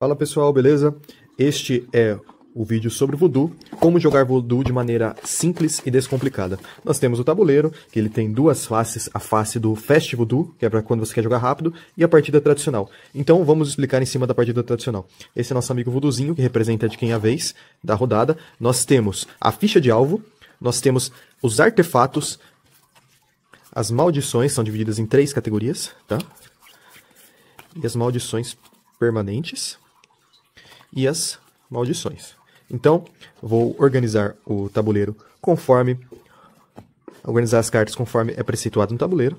Fala pessoal, beleza? Este é o vídeo sobre Voodoo, como jogar Voodoo de maneira simples e descomplicada. Nós temos o tabuleiro, que ele tem duas faces, a face do Fast Voodoo, que é para quando você quer jogar rápido, e a partida tradicional. Então vamos explicar em cima da partida tradicional. Esse é nosso amigo Voodoozinho, que representa de quem é a vez da rodada. Nós temos a ficha de alvo, nós temos os artefatos, as maldições são divididas em 3 categorias, tá? E as maldições permanentes e as maldições. Então, vou organizar o tabuleiro organizar as cartas conforme é preceituado no tabuleiro.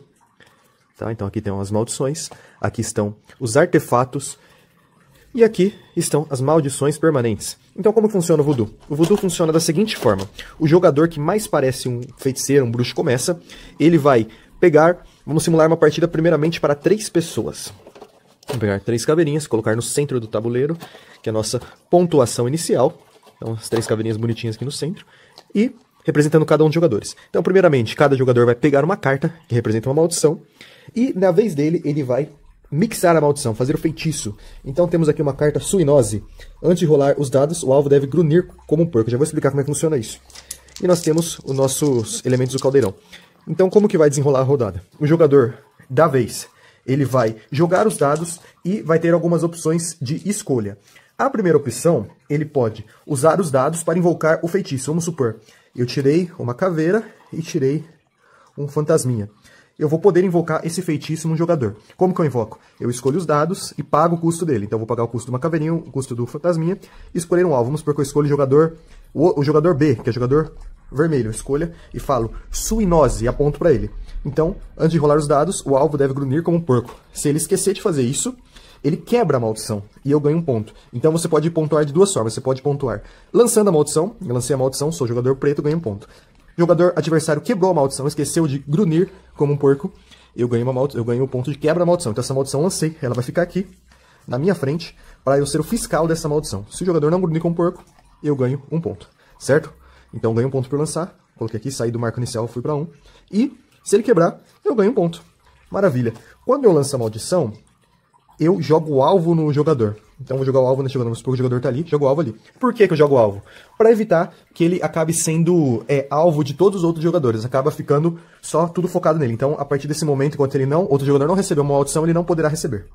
Tá? Então aqui tem as maldições, aqui estão os artefatos e aqui estão as maldições permanentes. Então como funciona o Voodoo? O Voodoo funciona da seguinte forma: o jogador que mais parece um feiticeiro, um bruxo começa, ele vai pegar, vamos simular uma partida primeiramente para 3 pessoas. Vamos pegar 3 caveirinhas, colocar no centro do tabuleiro, que é a nossa pontuação inicial. Então, as 3 caveirinhas bonitinhas aqui no centro. E representando cada um dos jogadores. Então, primeiramente, cada jogador vai pegar uma carta, que representa uma maldição. E, na vez dele, ele vai mixar a maldição, fazer o feitiço. Então, temos aqui uma carta Suinose. Antes de rolar os dados, o alvo deve grunhir como um porco. Já vou explicar como é que funciona isso. E nós temos os nossos elementos do caldeirão. Então, como que vai desenrolar a rodada? O jogador da vez, ele vai jogar os dados e vai ter algumas opções de escolha. A primeira opção, ele pode usar os dados para invocar o feitiço. Vamos supor, eu tirei uma caveira e tirei um fantasminha. Eu vou poder invocar esse feitiço no jogador. Como que eu invoco? Eu escolho os dados e pago o custo dele. Então eu vou pagar o custo de uma caveirinha, o custo do fantasminha e escolher um alvo. Vamos supor que eu escolho o jogador B, que é o jogador vermelho. Eu escolho e falo Suinose e aponto para ele. Então, antes de rolar os dados, o alvo deve grunhir como um porco. Se ele esquecer de fazer isso, ele quebra a maldição e eu ganho um ponto. Então você pode pontuar de 2 formas. Você pode pontuar lançando a maldição. Eu lancei a maldição, sou jogador preto, ganho um ponto. Jogador adversário quebrou a maldição, esqueceu de grunhir como um porco. Eu ganho um ponto de quebra a maldição. Então essa maldição eu lancei, ela vai ficar aqui, na minha frente, para eu ser o fiscal dessa maldição. Se o jogador não grunir como um porco, eu ganho um ponto. Certo? Então eu ganho um ponto por lançar. Coloquei aqui, saí do marco inicial, fui para 1. E se ele quebrar, eu ganho um ponto. Maravilha. Quando eu lanço a maldição, eu jogo o alvo no jogador. Então eu vou jogar o alvo nesse jogador. Vamos supor que o jogador está ali, jogo o alvo ali. Por que que eu jogo o alvo? Para evitar que ele acabe sendo alvo de todos os outros jogadores. Acaba ficando só tudo focado nele. Então, a partir desse momento, enquanto outro jogador não recebeu uma maldição, ele não poderá receber.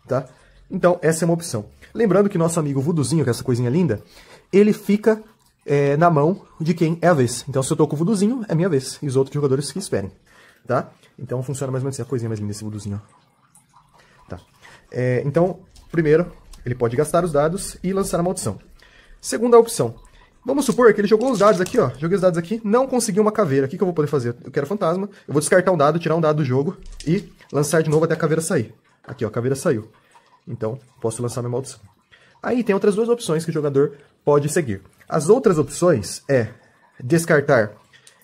Tá? Então, essa é uma opção. Lembrando que nosso amigo Voodoozinho, que é essa coisinha linda, ele fica na mão de quem é a vez. Então, se eu tô com o Voodoozinho, é minha vez. E os outros jogadores que esperem. Tá? Então, funciona mais ou menos assim. A coisinha mais linda desse Voodoozinho, ó. Tá. Então, primeiro, ele pode gastar os dados e lançar a maldição. Segunda opção. Vamos supor que ele jogou os dados aqui, ó. Joguei os dados aqui, não conseguiu uma caveira. O que eu vou poder fazer? Eu quero fantasma. Eu vou descartar um dado, tirar um dado do jogo e lançar de novo até a caveira sair. Aqui, ó, a caveira saiu. Então, posso lançar minha maldição. Aí tem outras 2 opções que o jogador pode seguir. As outras opções é descartar.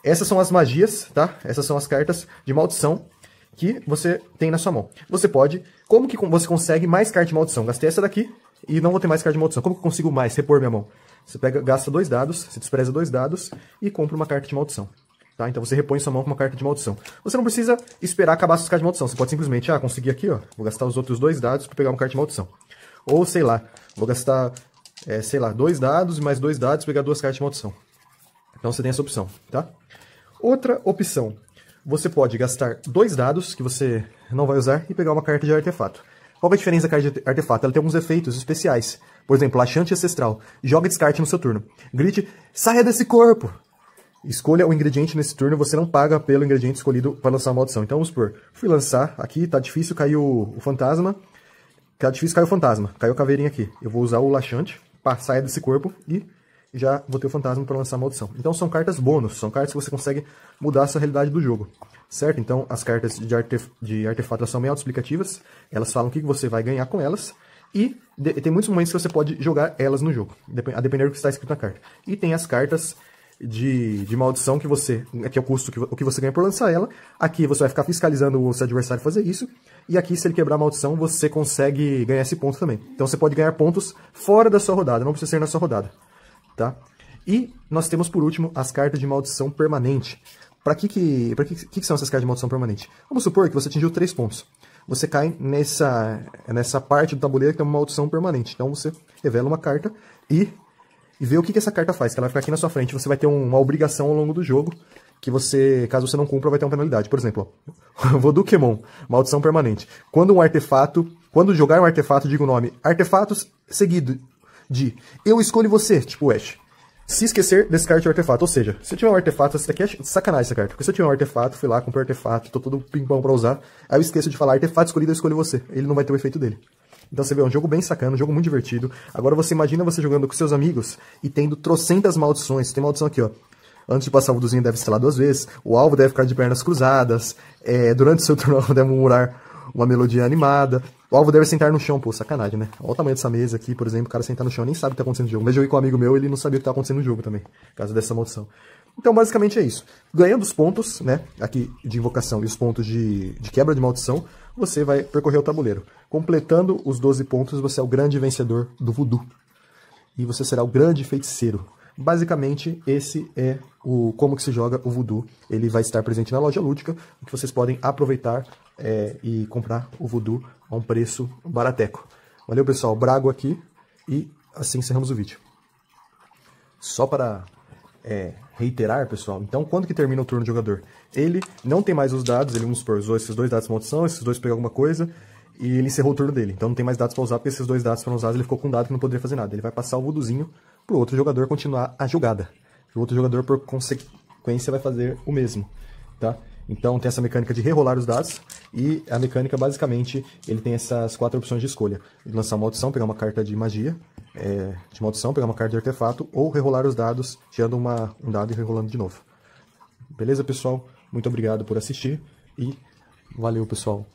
Essas são as magias, tá? Essas são as cartas de maldição que você tem na sua mão. Você pode... Como que você consegue mais carta de maldição? Gastei essa daqui e não vou ter mais carta de maldição. Como que eu consigo mais? Repor minha mão. Você gasta 2 dados, você despreza 2 dados e compra uma carta de maldição. Tá? Então você repõe sua mão com uma carta de maldição. Você não precisa esperar acabar suas cartas de maldição. Você pode simplesmente, consegui aqui, ó. Vou gastar os outros 2 dados para pegar uma carta de maldição. Ou, sei lá, vou gastar, 2 dados e mais 2 dados para pegar 2 cartas de maldição. Então você tem essa opção, tá? Outra opção. Você pode gastar 2 dados, que você não vai usar, e pegar uma carta de artefato. Qual é a diferença da carta de artefato? Ela tem alguns efeitos especiais. Por exemplo, laxante ancestral. Joga e descarte no seu turno. Grite, saia desse corpo! Escolha o ingrediente nesse turno, você não paga pelo ingrediente escolhido para lançar a maldição. Então vamos supor, fui lançar, aqui tá difícil, caiu o fantasma. Tá difícil, caiu o fantasma. Caiu a caveirinha aqui. Eu vou usar o laxante, saia desse corpo e já vou ter o fantasma para lançar a maldição. Então são cartas bônus, são cartas que você consegue mudar a sua realidade do jogo, certo? Então as cartas de artefato são meio autoexplicativas, elas falam o que você vai ganhar com elas, e tem muitos momentos que você pode jogar elas no jogo, a depender do que está escrito na carta. E tem as cartas de maldição que aqui é o custo, o que você ganha por lançar ela, aqui você vai ficar fiscalizando o seu adversário fazer isso, e aqui se ele quebrar a maldição você consegue ganhar esse ponto também. Então você pode ganhar pontos fora da sua rodada, não precisa ser na sua rodada. Tá? E nós temos, por último, as cartas de maldição permanente. Para que são essas cartas de maldição permanente? Vamos supor que você atingiu 3 pontos. você cai nessa parte do tabuleiro que tem uma maldição permanente. Então você revela uma carta e vê o que essa carta faz, que ela vai ficar aqui na sua frente. Você vai ter uma obrigação ao longo do jogo, que você, caso você não cumpra, vai ter uma penalidade. Por exemplo, ó, Voodoo-Quemon, maldição permanente. Quando jogar um artefato, diga o nome artefatos seguido de eu escolho você, tipo Ash. Se esquecer, descarte o artefato. Ou seja, se eu tiver um artefato, essa daqui é sacanagem essa carta. Porque se eu tiver um artefato, fui lá, comprei um artefato, tô todo pimpão pra usar, aí eu esqueço de falar artefato escolhido, eu escolho você. Ele não vai ter o efeito dele. Então você vê, é um jogo bem sacana, um jogo muito divertido. Agora você imagina você jogando com seus amigos e tendo trocentas maldições. Tem maldição aqui, ó. Antes de passar o voodoozinho deve estelar 2 vezes, o alvo deve ficar de pernas cruzadas, durante o seu turno o alvo deve murmurar uma melodia animada, o alvo deve sentar no chão. Pô, sacanagem, né? Olha o tamanho dessa mesa aqui, por exemplo, o cara sentar no chão nem sabe o que tá acontecendo no jogo. Mas eu joguei com um amigo meu, ele não sabia o que tá acontecendo no jogo também, por causa dessa maldição. Então, basicamente é isso. Ganhando os pontos, né, aqui de invocação e os pontos de quebra de maldição, você vai percorrer o tabuleiro. Completando os 12 pontos, você é o grande vencedor do voodoo. E você será o grande feiticeiro. Basicamente, esse é como que se joga o voodoo. Ele vai estar presente na loja lúdica, que vocês podem aproveitar e comprar o voodoo a um preço barateco. Valeu, pessoal. Brago aqui e assim encerramos o vídeo. Só para reiterar, pessoal, então quando que termina o turno do jogador? Ele não tem mais os dados, ele, vamos supor, usou esses 2 dados de maldição, esses 2 pegou alguma coisa, e ele encerrou o turno dele. Então não tem mais dados para usar, porque esses 2 dados foram usados, ele ficou com um dado que não poderia fazer nada. Ele vai passar o voodoozinho pro outro jogador continuar a jogada. O outro jogador, por consequência, vai fazer o mesmo, tá? Então tem essa mecânica de rerolar os dados, e a mecânica, basicamente, ele tem essas 4 opções de escolha. Lançar uma maldição, pegar uma carta de magia, de maldição, pegar uma carta de artefato, ou rerolar os dados, tirando um dado e rerolando de novo. Beleza, pessoal? Muito obrigado por assistir, e valeu, pessoal!